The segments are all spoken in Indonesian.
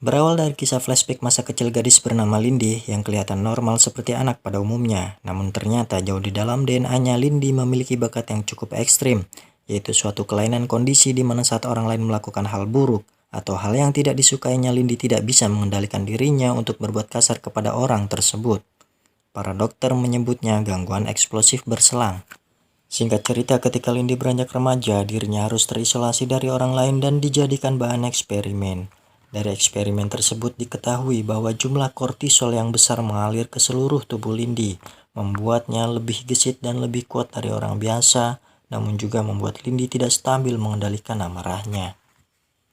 Berawal dari kisah flashback masa kecil gadis bernama Lindy yang kelihatan normal seperti anak pada umumnya, namun ternyata jauh di dalam DNA-nya Lindy memiliki bakat yang cukup ekstrim, yaitu suatu kelainan kondisi di mana saat orang lain melakukan hal buruk atau hal yang tidak disukainya, Lindy tidak bisa mengendalikan dirinya untuk berbuat kasar kepada orang tersebut. Para dokter menyebutnya gangguan eksplosif berselang. Singkat cerita, ketika Lindy beranjak remaja, dirinya harus terisolasi dari orang lain dan dijadikan bahan eksperimen. Dari eksperimen tersebut diketahui bahwa jumlah kortisol yang besar mengalir ke seluruh tubuh Lindy, membuatnya lebih gesit dan lebih kuat dari orang biasa, namun juga membuat Lindy tidak stabil mengendalikan amarahnya.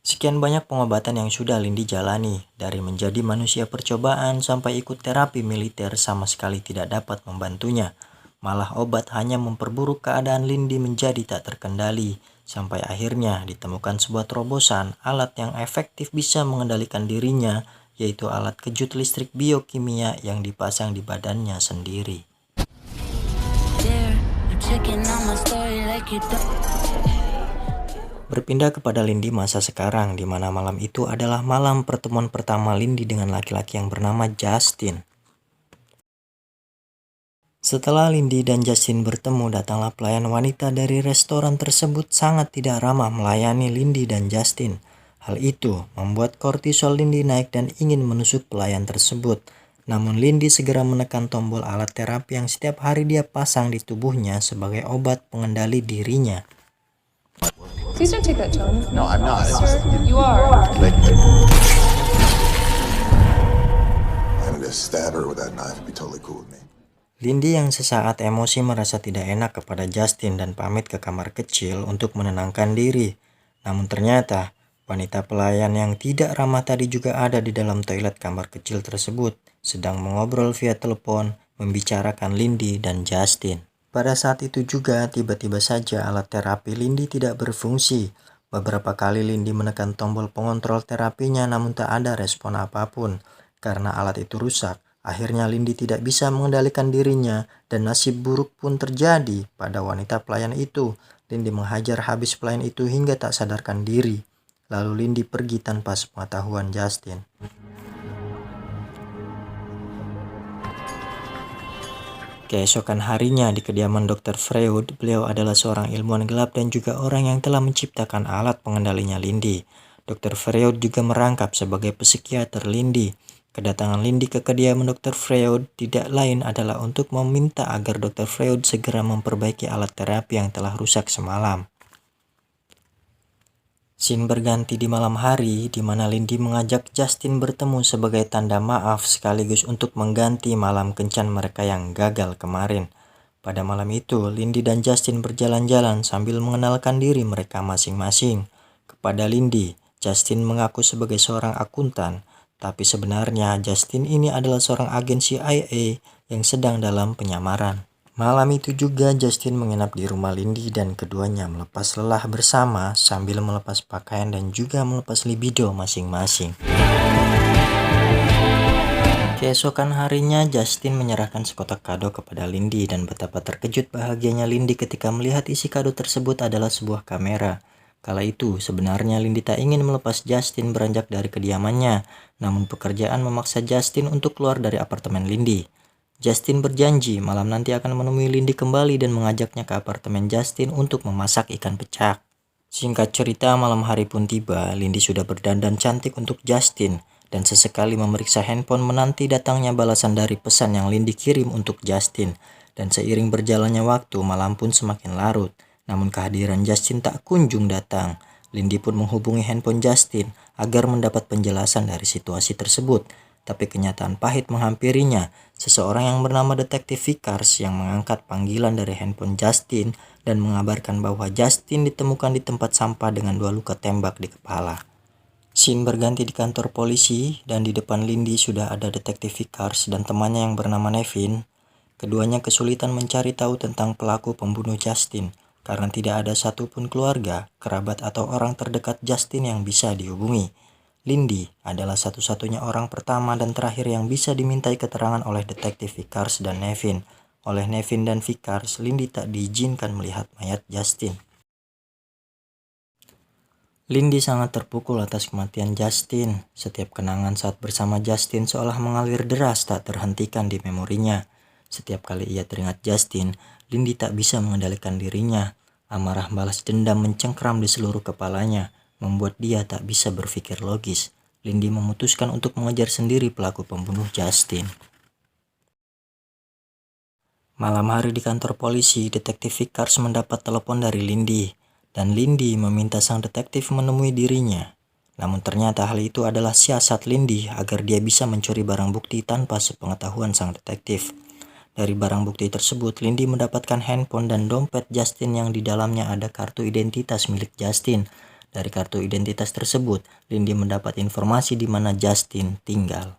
Sekian banyak pengobatan yang sudah Lindy jalani, dari menjadi manusia percobaan sampai ikut terapi militer sama sekali tidak dapat membantunya. Malah obat hanya memperburuk keadaan Lindy menjadi tak terkendali, sampai akhirnya ditemukan sebuah terobosan alat yang efektif bisa mengendalikan dirinya, yaitu alat kejut listrik biokimia yang dipasang di badannya sendiri. Berpindah kepada Lindy masa sekarang, di mana malam itu adalah malam pertemuan pertama Lindy dengan laki-laki yang bernama Justin. Setelah Lindy dan Justin bertemu, datanglah pelayan wanita dari restoran tersebut sangat tidak ramah melayani Lindy dan Justin. Hal itu membuat kortisol Lindy naik dan ingin menusuk pelayan tersebut. Namun Lindy segera menekan tombol alat terapi yang setiap hari dia pasang di tubuhnya sebagai obat pengendali dirinya. Please don't take that tone. No, I'm not. Sir, you are. I'm gonna stab her with that knife. It'd be totally cool with me. Lindy yang sesaat emosi merasa tidak enak kepada Justin dan pamit ke kamar kecil untuk menenangkan diri. Namun ternyata, wanita pelayan yang tidak ramah tadi juga ada di dalam toilet kamar kecil tersebut, sedang mengobrol via telepon, membicarakan Lindy dan Justin. Pada saat itu juga, tiba-tiba saja alat terapi Lindy tidak berfungsi. Beberapa kali Lindy menekan tombol pengontrol terapinya namun tak ada respon apapun. Karena alat itu rusak, akhirnya Lindy tidak bisa mengendalikan dirinya dan nasib buruk pun terjadi pada wanita pelayan itu. Lindy menghajar habis pelayan itu hingga tak sadarkan diri. Lalu Lindy pergi tanpa sepengetahuan Justin. Keesokan harinya di kediaman Dr. Freud, beliau adalah seorang ilmuwan gelap dan juga orang yang telah menciptakan alat pengendalinya Lindy. Dr. Freud juga merangkap sebagai psikiater Lindy. Kedatangan Lindy ke kediaman Dr. Freud tidak lain adalah untuk meminta agar Dr. Freud segera memperbaiki alat terapi yang telah rusak semalam. Scene berganti di malam hari, di mana Lindy mengajak Justin bertemu sebagai tanda maaf sekaligus untuk mengganti malam kencan mereka yang gagal kemarin. Pada malam itu, Lindy dan Justin berjalan-jalan sambil mengenalkan diri mereka masing-masing. Kepada Lindy, Justin mengaku sebagai seorang akuntan, tapi sebenarnya Justin ini adalah seorang agen CIA yang sedang dalam penyamaran. Malam itu juga Justin menginap di rumah Lindy dan keduanya melepas lelah bersama sambil melepas pakaian dan juga melepas libido masing-masing. Keesokan harinya Justin menyerahkan sekotak kado kepada Lindy dan betapa terkejut bahagianya Lindy ketika melihat isi kado tersebut adalah sebuah kamera. Kala itu sebenarnya Lindy tak ingin melepas Justin beranjak dari kediamannya, namun pekerjaan memaksa Justin untuk keluar dari apartemen Lindy. Justin berjanji malam nanti akan menemui Lindy kembali dan mengajaknya ke apartemen Justin untuk memasak ikan pecak. Singkat cerita, malam hari pun tiba. Lindy sudah berdandan cantik untuk Justin dan sesekali memeriksa handphone menanti datangnya balasan dari pesan yang Lindy kirim untuk Justin. Dan seiring berjalannya waktu, malam pun semakin larut. Namun kehadiran Justin tak kunjung datang. Lindy pun menghubungi handphone Justin agar mendapat penjelasan dari situasi tersebut. Tapi kenyataan pahit menghampirinya. Seseorang yang bernama Detektif Vickers yang mengangkat panggilan dari handphone Justin dan mengabarkan bahwa Justin ditemukan di tempat sampah dengan 2 luka tembak di kepala. Scene berganti di kantor polisi dan di depan Lindy sudah ada Detektif Vickers dan temannya yang bernama Nevin. Keduanya kesulitan mencari tahu tentang pelaku pembunuh Justin karena tidak ada satupun keluarga, kerabat atau orang terdekat Justin yang bisa dihubungi. Lindy adalah satu-satunya orang pertama dan terakhir yang bisa dimintai keterangan oleh Detektif Vickers dan Nevin. Oleh Nevin dan Vickers, Lindy tak diizinkan melihat mayat Justin. Lindy sangat terpukul atas kematian Justin. Setiap kenangan saat bersama Justin seolah mengalir deras tak terhentikan di memorinya. Setiap kali ia teringat Justin, Lindy tak bisa mengendalikan dirinya. Amarah balas dendam mencengkram di seluruh kepalanya, membuat dia tak bisa berpikir logis. Lindy memutuskan untuk mengejar sendiri pelaku pembunuh Justin. Malam hari di kantor polisi, Detektif Vickers mendapat telepon dari Lindy. Dan Lindy meminta sang detektif menemui dirinya. Namun ternyata hal itu adalah siasat Lindy agar dia bisa mencuri barang bukti tanpa sepengetahuan sang detektif. Dari barang bukti tersebut, Lindy mendapatkan handphone dan dompet Justin yang di dalamnya ada kartu identitas milik Justin. Dari kartu identitas tersebut, Lindy mendapat informasi di mana Justin tinggal.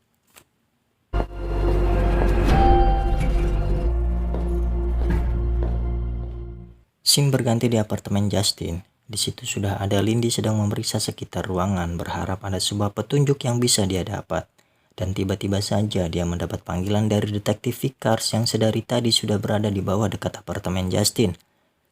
Scene berganti di apartemen Justin. Di situ sudah ada Lindy sedang memeriksa sekitar ruangan berharap ada sebuah petunjuk yang bisa dia dapat. Dan tiba-tiba saja dia mendapat panggilan dari detektif Vickers yang sedari tadi sudah berada di bawah dekat apartemen Justin.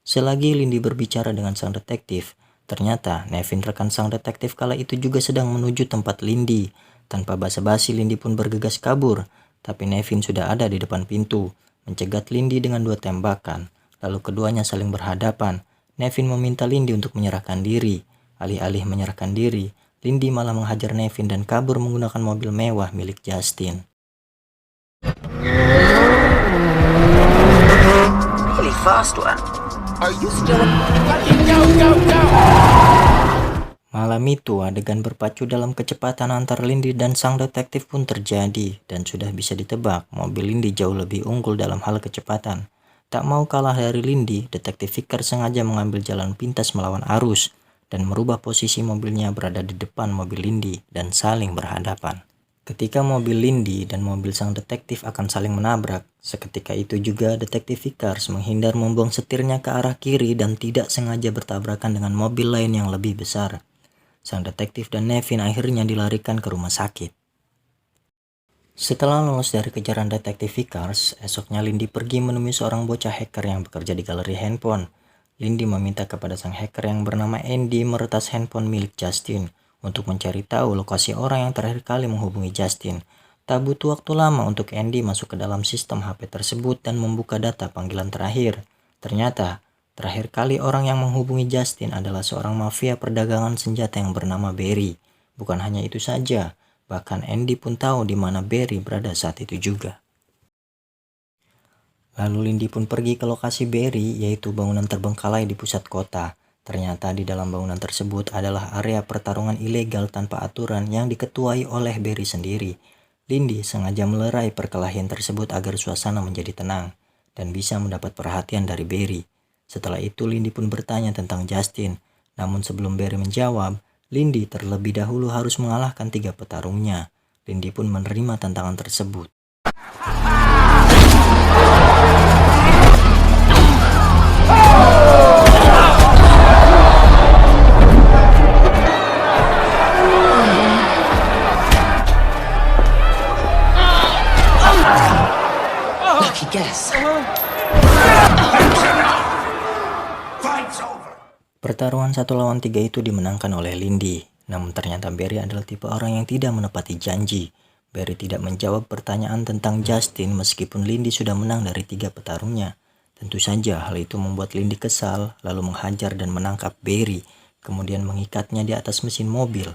Selagi Lindy berbicara dengan sang detektif, ternyata Nevin rekan sang detektif kala itu juga sedang menuju tempat Lindy. Tanpa basa-basi Lindy pun bergegas kabur, tapi Nevin sudah ada di depan pintu, mencegat Lindy dengan 2 tembakan. Lalu keduanya saling berhadapan. Nevin meminta Lindy untuk menyerahkan diri. Alih-alih menyerahkan diri, Lindy malah menghajar Nevin dan kabur menggunakan mobil mewah milik Justin. Really fast one. Are you still? Malam itu adegan berpacu dalam kecepatan antara Lindy dan sang detektif pun terjadi. Dan sudah bisa ditebak mobil Lindy jauh lebih unggul dalam hal kecepatan. Tak mau kalah dari Lindy, detektif Vickers sengaja mengambil jalan pintas melawan arus dan merubah posisi mobilnya berada di depan mobil Lindy dan saling berhadapan. Ketika mobil Lindy dan mobil sang detektif akan saling menabrak, seketika itu juga detektif Vickers menghindar membuang setirnya ke arah kiri dan tidak sengaja bertabrakan dengan mobil lain yang lebih besar. Sang detektif dan Nevin akhirnya dilarikan ke rumah sakit. Setelah lolos dari kejaran detektif Vickers, esoknya Lindy pergi menemui seorang bocah hacker yang bekerja di galeri handphone. Lindy meminta kepada sang hacker yang bernama Andy meretas handphone milik Justin untuk mencari tahu lokasi orang yang terakhir kali menghubungi Justin. Tak butuh waktu lama untuk Andy masuk ke dalam sistem HP tersebut dan membuka data panggilan terakhir. Ternyata, terakhir kali orang yang menghubungi Justin adalah seorang mafia perdagangan senjata yang bernama Barry. Bukan hanya itu saja, bahkan Andy pun tahu di mana Barry berada saat itu juga. Lalu Lindy pun pergi ke lokasi Barry, yaitu bangunan terbengkalai di pusat kota. Ternyata di dalam bangunan tersebut adalah area pertarungan ilegal tanpa aturan yang diketuai oleh Barry sendiri. Lindy sengaja melerai perkelahian tersebut agar suasana menjadi tenang dan bisa mendapat perhatian dari Barry. Setelah itu Lindy pun bertanya tentang Justin, namun sebelum Barry menjawab, Lindy terlebih dahulu harus mengalahkan 3 petarungnya. Lindy pun menerima tantangan tersebut. Lucky guess. Pertarungan 1 lawan 3 itu dimenangkan oleh Lindy. Namun ternyata Barry adalah tipe orang yang tidak menepati janji. Barry tidak menjawab pertanyaan tentang Justin meskipun Lindy sudah menang dari 3 petarungnya. Tentu saja hal itu membuat Lindy kesal, lalu menghajar dan menangkap Barry, kemudian mengikatnya di atas mesin mobil.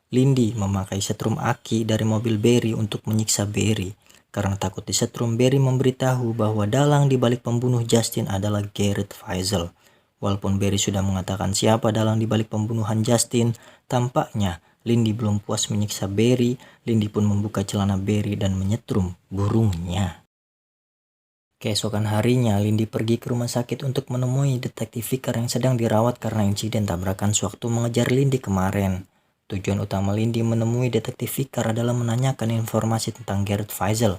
Lindy memakai setrum aki dari mobil Barry untuk menyiksa Barry. Karena takut disetrum, Barry memberitahu bahwa dalang di balik pembunuh Justin adalah Garrett Faisal. Walaupun Barry sudah mengatakan siapa dalang di balik pembunuhan Justin, tampaknya Lindy belum puas menyiksa Barry. Lindy pun membuka celana Barry dan menyetrum burungnya. Keesokan harinya, Lindy pergi ke rumah sakit untuk menemui detektif Vickers yang sedang dirawat karena insiden tabrakan sewaktu mengejar Lindy kemarin. Tujuan utama Lindy menemui detektif Vickers adalah menanyakan informasi tentang Garrett Faisal.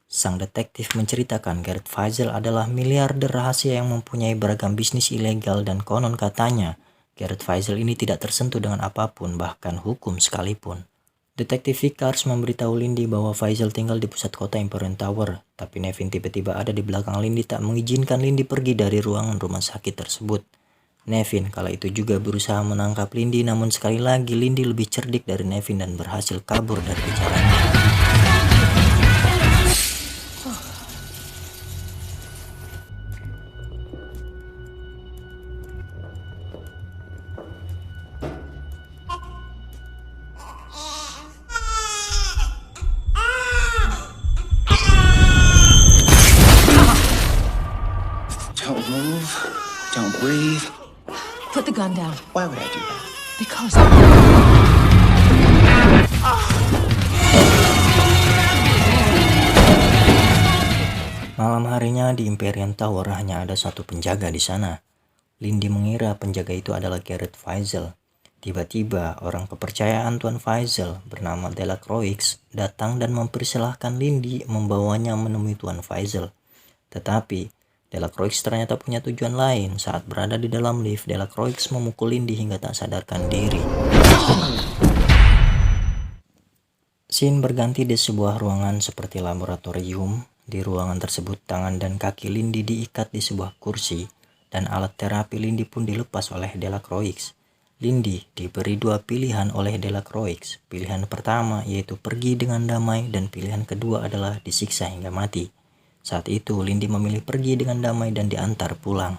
Sang detektif menceritakan Garrett Faisal adalah miliarder rahasia yang mempunyai beragam bisnis ilegal dan konon katanya Garrett Faisal ini tidak tersentuh dengan apapun, bahkan hukum sekalipun. Detektif Vickers memberitahu Lindy bahwa Faisal tinggal di pusat kota Emporium Tower, tapi Nevin tiba-tiba ada di belakang Lindy tak mengizinkan Lindy pergi dari ruangan rumah sakit tersebut. Nevin kala itu juga berusaha menangkap Lindy, namun sekali lagi Lindy lebih cerdik dari Nevin dan berhasil kabur dari kejarannya. Don't move. Don't breathe. Put the gun down. Why would I do that? Because. Malam harinya di Imperial Tower hanya ada satu penjaga di sana. Lindy mengira penjaga itu adalah Garrett Faisal. Tiba-tiba orang kepercayaan Tuan Faisal bernama Delacroix datang dan mempersilahkan Lindy membawanya menemui Tuan Faisal. Tetapi Delacroix ternyata punya tujuan lain. Saat berada di dalam lift, Delacroix memukul Lindy hingga tak sadarkan diri. Scene berganti di sebuah ruangan seperti laboratorium. Di ruangan tersebut tangan dan kaki Lindy diikat di sebuah kursi dan alat terapi Lindy pun dilepas oleh Delacroix. Lindy diberi dua pilihan oleh Delacroix. Pilihan pertama yaitu pergi dengan damai dan pilihan kedua adalah disiksa hingga mati. Saat itu Lindy memilih pergi dengan damai dan diantar pulang.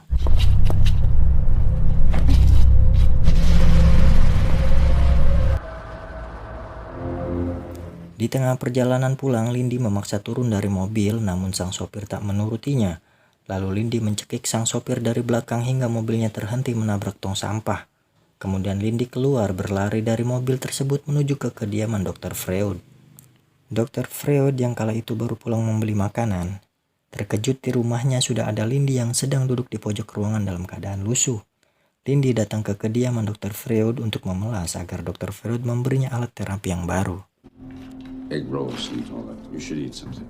Di tengah perjalanan pulang, Lindy memaksa turun dari mobil, namun sang sopir tak menurutinya. Lalu Lindy mencekik sang sopir dari belakang hingga mobilnya terhenti menabrak tong sampah. Kemudian Lindy keluar berlari dari mobil tersebut menuju ke kediaman Dr. Freud. Dr. Freud yang kala itu baru pulang membeli makanan, terkejut di rumahnya sudah ada Lindy yang sedang duduk di pojok ruangan dalam keadaan lusuh. Lindy datang ke kediaman Dr. Freud untuk memelas agar Dr. Freud memberinya alat terapi yang baru. Egg rolls and all that. You should eat something.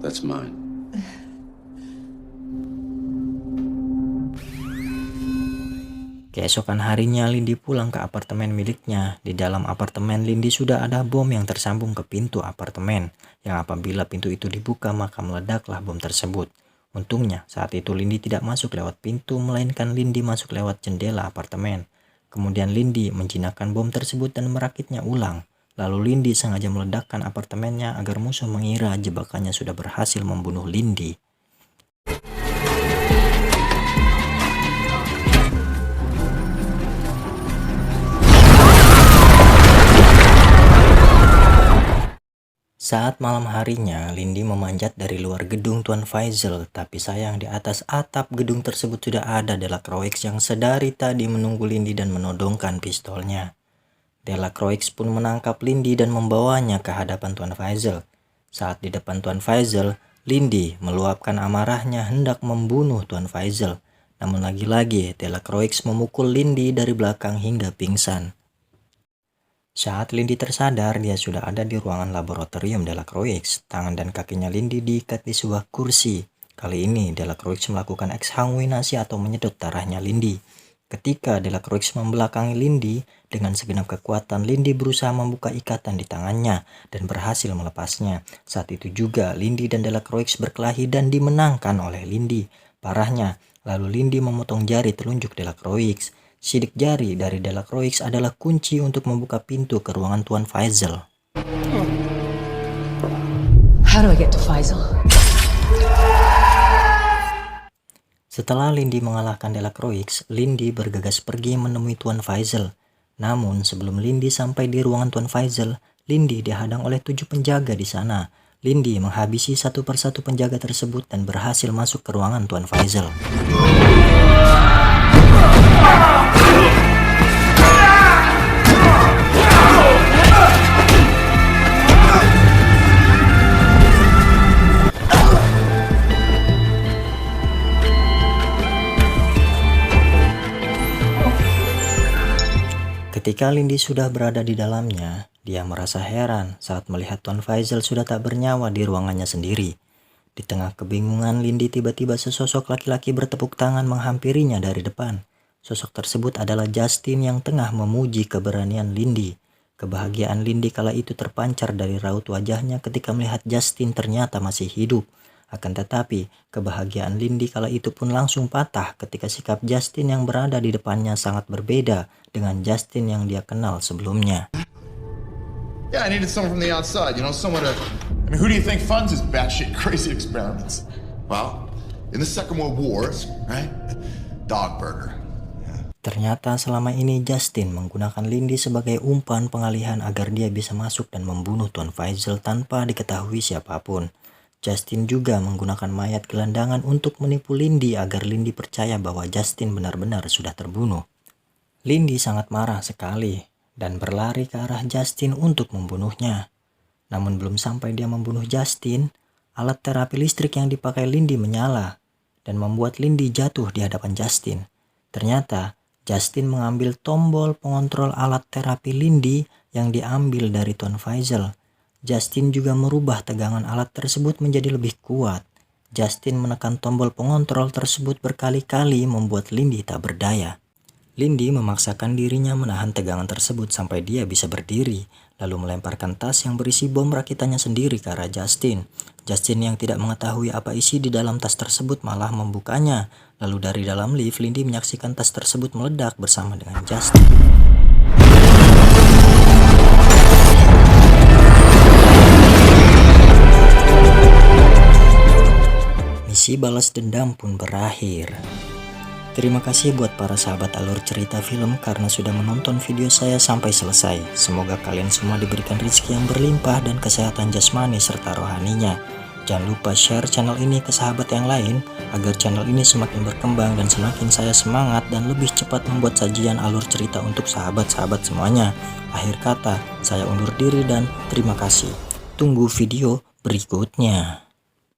That's mine. Keesokan harinya Lindy pulang ke apartemen miliknya. Di dalam apartemen Lindy sudah ada bom yang tersambung ke pintu apartemen, yang apabila pintu itu dibuka maka meledaklah bom tersebut. Untungnya saat itu Lindy tidak masuk lewat pintu, melainkan Lindy masuk lewat jendela apartemen. Kemudian Lindy menjinakkan bom tersebut dan merakitnya ulang. Lalu Lindy sengaja meledakkan apartemennya agar musuh mengira jebakannya sudah berhasil membunuh Lindy. Saat malam harinya, Lindy memanjat dari luar gedung Tuan Faisal, tapi sayang di atas atap gedung tersebut sudah ada Delacroix yang sedari tadi menunggu Lindy dan menodongkan pistolnya. Delacroix pun menangkap Lindy dan membawanya ke hadapan Tuan Faisal. Saat di depan Tuan Faisal, Lindy meluapkan amarahnya hendak membunuh Tuan Faisal. Namun lagi-lagi Delacroix memukul Lindy dari belakang hingga pingsan. Saat Lindy tersadar, dia sudah ada di ruangan laboratorium Delacroix. Tangan dan kakinya Lindy diikat di sebuah kursi. Kali ini Delacroix melakukan eksanguinasi atau menyedot darahnya Lindy. Ketika Delacroix membelakangi Lindy, dengan segenap kekuatan Lindy berusaha membuka ikatan di tangannya dan berhasil melepasnya. Saat itu juga Lindy dan Delacroix berkelahi dan dimenangkan oleh Lindy. Parahnya, lalu Lindy memotong jari telunjuk Delacroix. Sidik jari dari Delacroix adalah kunci untuk membuka pintu ke ruangan Tuan Faisal. How do I get to Faisal? Setelah Lindy mengalahkan Delacroix, Lindy bergegas pergi menemui Tuan Faisal. Namun sebelum Lindy sampai di ruangan Tuan Faisal, Lindy dihadang oleh 7 penjaga di sana. Lindy menghabisi satu persatu penjaga tersebut dan berhasil masuk ke ruangan Tuan Faisal. Ketika Lindy sudah berada di dalamnya, dia merasa heran saat melihat Tuan Faisal sudah tak bernyawa di ruangannya sendiri. Di tengah kebingungan, Lindy tiba-tiba sesosok laki-laki bertepuk tangan menghampirinya dari depan. Sosok tersebut adalah Justin yang tengah memuji keberanian Lindy. Kebahagiaan Lindy kala itu terpancar dari raut wajahnya ketika melihat Justin ternyata masih hidup. Akan tetapi, kebahagiaan Lindy kala itu pun langsung patah ketika sikap Justin yang berada di depannya sangat berbeda dengan Justin yang dia kenal sebelumnya. Yeah, I needed someone from the outside, someone to... I mean, who do you think funds his batshit crazy experiments? Well, in the Second World War, right? Dog burger. Ternyata selama ini Justin menggunakan Lindy sebagai umpan pengalihan agar dia bisa masuk dan membunuh Tuan Faisal tanpa diketahui siapapun. Justin juga menggunakan mayat gelandangan untuk menipu Lindy agar Lindy percaya bahwa Justin benar-benar sudah terbunuh. Lindy sangat marah sekali dan berlari ke arah Justin untuk membunuhnya. Namun belum sampai dia membunuh Justin, alat terapi listrik yang dipakai Lindy menyala dan membuat Lindy jatuh di hadapan Justin. Ternyata Justin mengambil tombol pengontrol alat terapi Lindy yang diambil dari Tuan Faisal. Justin juga merubah tegangan alat tersebut menjadi lebih kuat. Justin menekan tombol pengontrol tersebut berkali-kali membuat Lindy tak berdaya. Lindy memaksakan dirinya menahan tegangan tersebut sampai dia bisa berdiri, lalu melemparkan tas yang berisi bom rakitannya sendiri ke arah Justin. Justin yang tidak mengetahui apa isi di dalam tas tersebut malah membukanya. Lalu dari dalam lift, Lindy menyaksikan tas tersebut meledak bersama dengan Justin. Misi balas dendam pun berakhir. Terima kasih buat para sahabat alur cerita film karena sudah menonton video saya sampai selesai. Semoga kalian semua diberikan rezeki yang berlimpah dan kesehatan jasmani serta rohaninya. Jangan lupa share channel ini ke sahabat yang lain agar channel ini semakin berkembang dan semakin saya semangat dan lebih cepat membuat sajian alur cerita untuk sahabat-sahabat semuanya. Akhir kata, saya undur diri dan terima kasih. Tunggu video berikutnya.